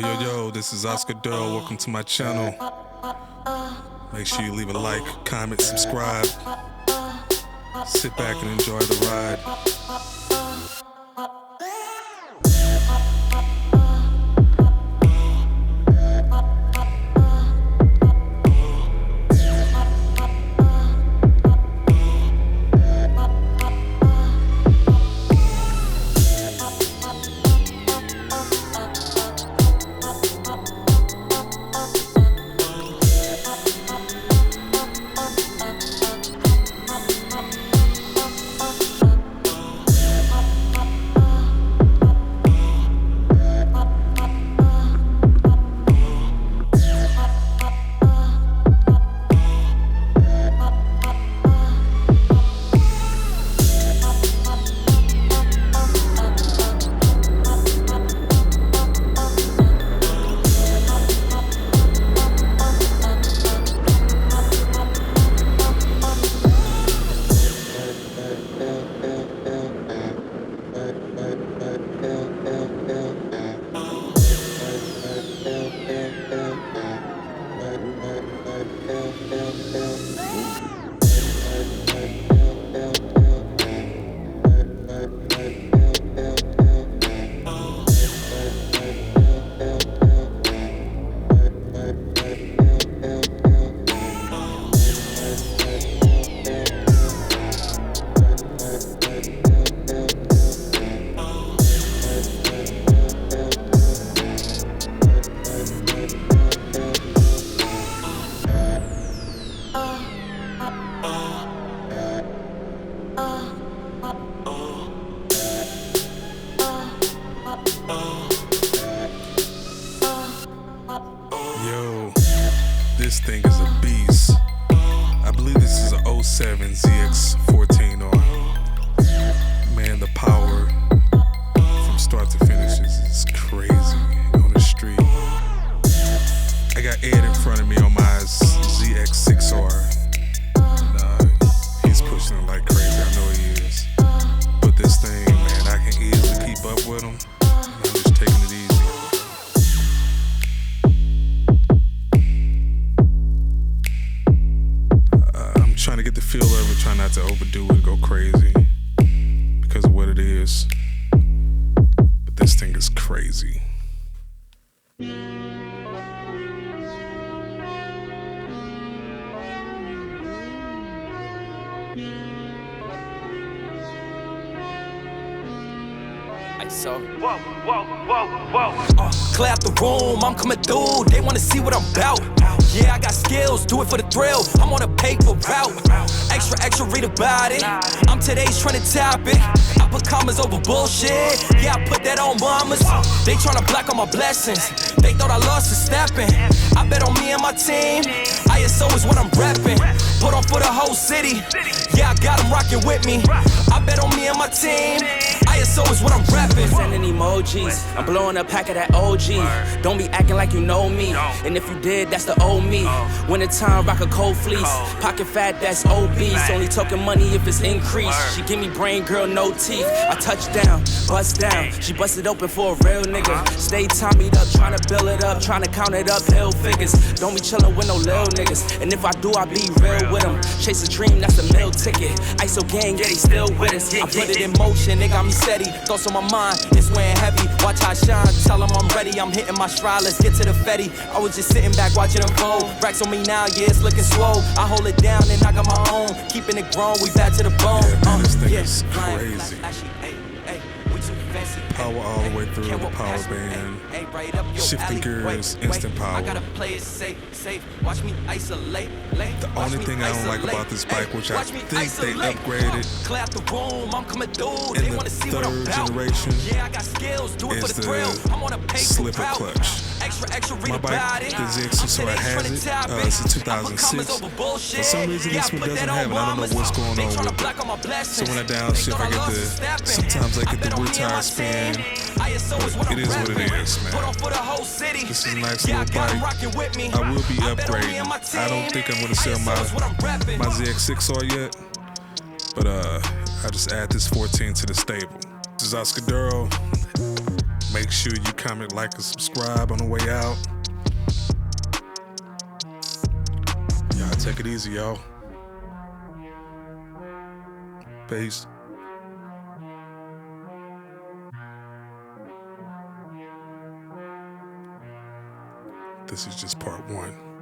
Yo, this is Oscar Durrell. Welcome to my channel. Make sure you leave a like, comment, subscribe. Sit back and enjoy the ride. Yo, this thing is a beast. I believe this is a 07 ZX-14 or man, the power from start to finish is crazy on the street. I got Ed in front of me on my ZX-14. He's pushing it like crazy, I know he is. But this thing, man, I can easily keep up with him. I'm just taking it easy. I'm trying to get the feel of it, trying not to overdo it, go crazy because of what it is. But this thing is crazy. So, clear out the room, I'm coming through, they wanna see what I'm about. Yeah, I got skills, do it for the thrill, I'm on a paper route. Extra, read about it, I'm today's trending topic. I put commas over bullshit, yeah, I put that on mamas. They tryna block all my blessings, they thought I lost a stepping. I bet on me and my team, ISO is what I'm repping. Put on for the whole city, yeah, I got them rocking with me. I bet on me and my team, ISO is what I'm repping. Sending emojis, I'm blowing a pack of that OG. Don't be acting like you know me, and if you did, that's the old me. Winter time, rock a cold fleece. Pocket fat, that's obese. Only talking money if it's increased. She give me brain, girl, no teeth. I touch down, bust down. She busted open for a real nigga. Stay Tommy'd up, trying to build it up, trying to count it up, hill figures. Don't be chillin' with no lil niggas, and if I do, I be real with them. Chase a dream, that's the meal ticket. ISO gang, yeah, they still with us. I put it in motion, they got me steady. Thoughts on my mind, it's weighing heavy. Watch how I shine, tell them I'm ready. I'm hitting my stride, let's get to the Fetty. I was just sitting back watching them fold. Racks on me now, yeah, it's looking swole. I hold it down and I got my own. Keeping it grown, we back to the bone. Yeah, man, this thing is crazy. Power all the way through the power band. Shifting gears, instant power. The only thing I don't like about this bike, which I think they upgraded in the third generation, is the slipper clutch. My bike, the ZX-14 has it since 2006. For some reason, this one doesn't have it. I don't know what's going on with it. So when I downshift, I get the, sometimes I get the rear tire spin. But it is what it is, man. This is a nice little bike. I will be upgrading. I don't think I'm gonna sell my ZX-14 yet, but I just add this 14 to the stable. This is Oscar Durrell. Make sure you comment, like, and subscribe on the way out. Y'all take it easy, y'all. Peace. This is just part 1.